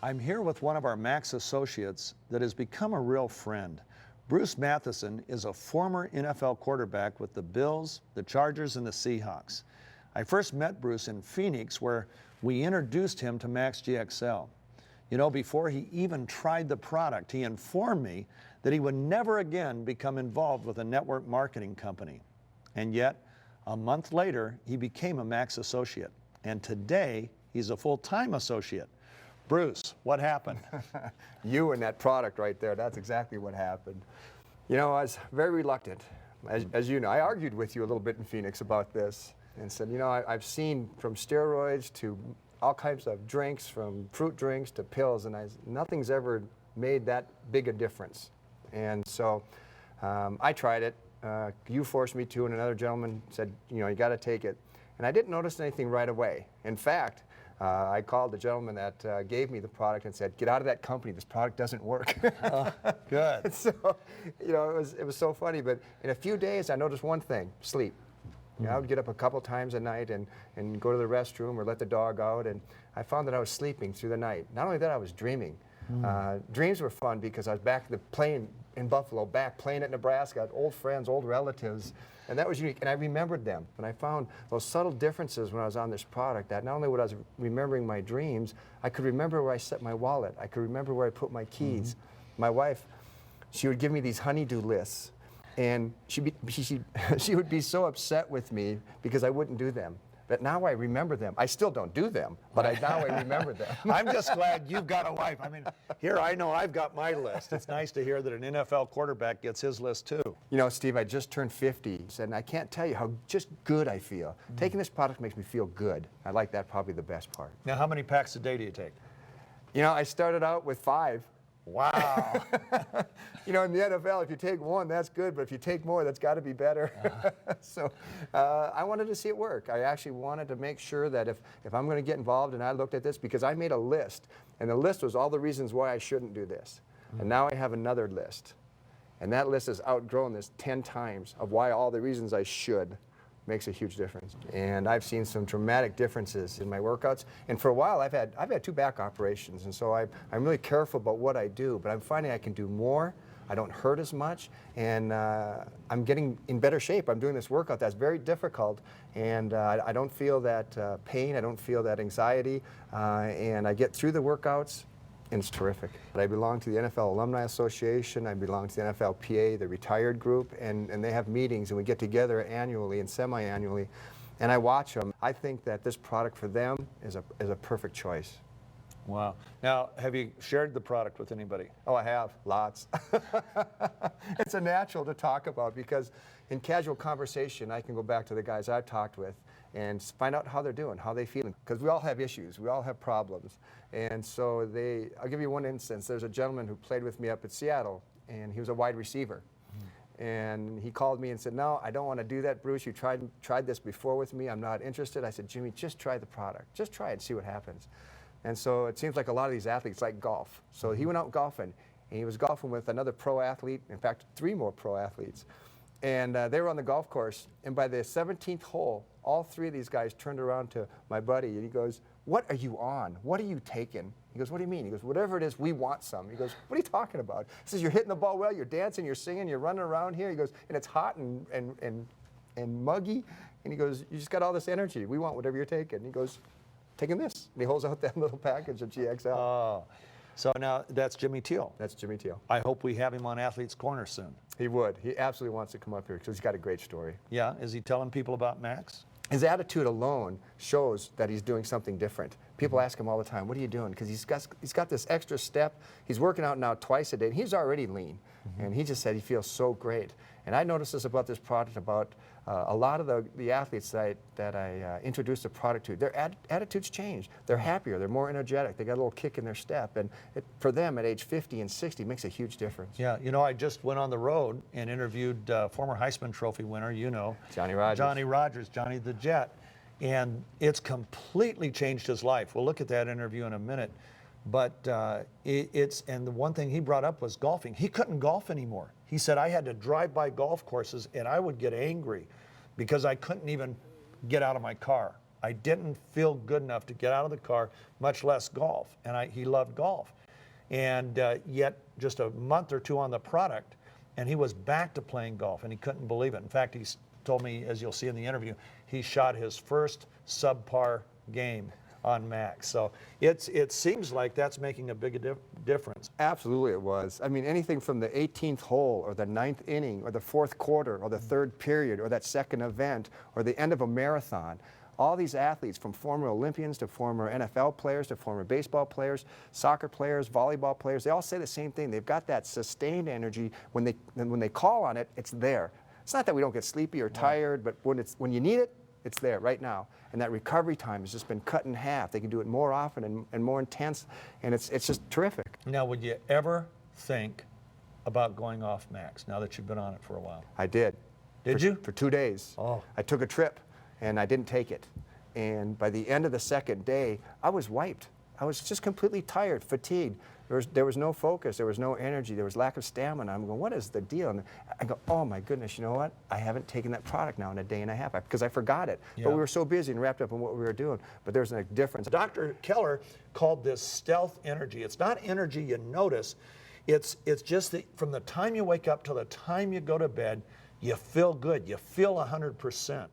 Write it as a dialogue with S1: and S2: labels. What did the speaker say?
S1: I'm here with one of our Max associates that has become a real friend. Bruce Mathison is a former NFL quarterback with the Bills, the Chargers, and the Seahawks. I first met Bruce in Phoenix, where we introduced him to Max GXL. You know, before he even tried the product, he informed me that he would never again become involved with a network marketing company. And yet, a month later, he became a Max associate. And today, he's a full-time associate. Bruce, what happened?
S2: You and that product right there, that's exactly what happened. You know, I was very reluctant. As you know, I argued with you a little bit in Phoenix about this and said, you know, I've seen from steroids to all kinds of drinks, from fruit drinks to pills, and nothing's ever made that big a difference. And so I tried it. You forced me to, and another gentleman said, you know, you got to take it. And I didn't notice anything right away. In fact, I called the gentleman that gave me the product and said, get out of that company, this product doesn't work.
S1: Good.
S2: So, you know, it was so funny, but in a few days I noticed one thing, sleep. You know, I would get up a couple times a night and go to the restroom or let the dog out, and I found that I was sleeping through the night. Not only that, I was dreaming. Dreams were fun because I was back playing in Buffalo, back playing at Nebraska, old friends, old relatives, and that was unique, and I remembered them. And I found those subtle differences when I was on this product, that not only would I was remembering my dreams, I could remember where I set my wallet, I could remember where I put my keys. My wife, she would give me these honey-do lists, and she would be so upset with me because I wouldn't do them. But now I remember them. I still don't do them, but now I remember them.
S1: I'm just glad you've got a wife. I mean, here I know I've got my list. It's nice to hear that an NFL quarterback gets his list too.
S2: You know, Steve, I just turned 50, and I can't tell you how just good I feel. Taking this product makes me feel good. I like that, probably the best part.
S1: Now, how many packs a day do you take?
S2: You know, I started out with 5.
S1: Wow.
S2: You know, in the NFL, if you take 1, that's good, but if you take more, that's got to be better. So I wanted to see it work. I actually wanted to make sure that if I'm going to get involved, and I looked at this, because I made a list, and the list was all the reasons why I shouldn't do this. And now I have another list. And that list has outgrown this 10 times of why all the reasons I should. Makes a huge difference. And I've seen some dramatic differences in my workouts. And for a while, I've had 2 back operations, and so I'm really careful about what I do, but I'm finding I can do more. I don't hurt as much, and I'm getting in better shape. I'm doing this workout that's very difficult, and I don't feel that pain, I don't feel that anxiety, and I get through the workouts, and it's terrific. I belong to the NFL Alumni Association, I belong to the NFLPA, the retired group, and they have meetings, and we get together annually and semi-annually, and I watch them. I think that this product for them is a perfect choice.
S1: Wow. Now, have you shared the product with anybody?
S2: Oh, I have, lots. It's a natural to talk about, because in casual conversation, I can go back to the guys I've talked with and find out how they're doing, how they're feeling. Because we all have issues, we all have problems. And so I'll give you one instance. There's a gentleman who played with me up at Seattle, and he was a wide receiver. And he called me and said, no, I don't want to do that, Bruce. You tried this before with me. I'm not interested. I said, Jimmy, just try the product. Just try it and see what happens. And so it seems like a lot of these athletes like golf. So he went out golfing, and he was golfing with another pro athlete, in fact, 3 more pro athletes. And they were on the golf course, and by the 17th hole, all 3 of these guys turned around to my buddy, and he goes, what are you on? What are you taking? He goes, what do you mean? He goes, whatever it is, we want some. He goes, what are you talking about? He says, you're hitting the ball well, you're dancing, you're singing, you're running around here. He goes, and it's hot and muggy. And he goes, you just got all this energy. We want whatever you're taking. And he goes, taking this. And he holds out that little package of GXL.
S1: Oh, so now that's Jimmy Teal.
S2: That's Jimmy Teal.
S1: I hope we have him on Athlete's Corner soon.
S2: He would. He absolutely wants to come up here because he's got a great story.
S1: Yeah, is he telling people about Max?
S2: His attitude alone shows that he's doing something different. People ask him all the time, what are you doing? Because he's got this extra step. He's working out now twice a day, and he's already lean. And he just said he feels so great. And I noticed this about this product, about a lot of the athletes that I introduced the product to. Their attitudes change. They're happier. They're more energetic. They got a little kick in their step. And for them at age 50 and 60, it makes a huge difference.
S1: Yeah, you know, I just went on the road and interviewed former Heisman Trophy winner, you know.
S2: Johnny Rodgers.
S1: Johnny Rodgers, Johnny the Jet. And it's completely changed his life. We'll look at that interview in a minute. But and the one thing he brought up was golfing. He couldn't golf anymore. He said, I had to drive by golf courses and I would get angry because I couldn't even get out of my car. I didn't feel good enough to get out of the car, much less golf. And he loved golf. And yet just a month or two on the product, and he was back to playing golf, and he couldn't believe it. In fact, he told me, as you'll see in the interview, he shot his first subpar game on Max. So it seems like that's making a big difference.
S2: Absolutely it was. I mean, anything from the 18th hole or the 9th inning or the 4th quarter or the 3rd period or that second event or the end of a marathon. All these athletes, from former Olympians to former NFL players to former baseball players, soccer players, volleyball players, they all say the same thing. They've got that sustained energy. When they call on it, it's there. It's not that we don't get sleepy or tired, but when you need it, it's there right now. And that recovery time has just been cut in half. They can do it more often and more intense, and it's just terrific.
S1: Now, would you ever think about going off Max now that you've been on it for a while?
S2: I did.
S1: Did you?
S2: For 2 days.
S1: Oh.
S2: I took a trip, and I didn't take it. And by the end of the second day, I was wiped. I was just completely tired, fatigued. There was no focus, there was no energy, there was lack of stamina. I'm going, what is the deal? And I go, oh my goodness, you know what? I haven't taken that product now in a day and a half because I forgot it.
S1: Yeah.
S2: But we were so busy and wrapped up in what we were doing. But there's a difference.
S1: Dr. Keller called this stealth energy. It's not energy you notice. It's just that from the time you wake up till the time you go to bed, you feel good. You feel 100%.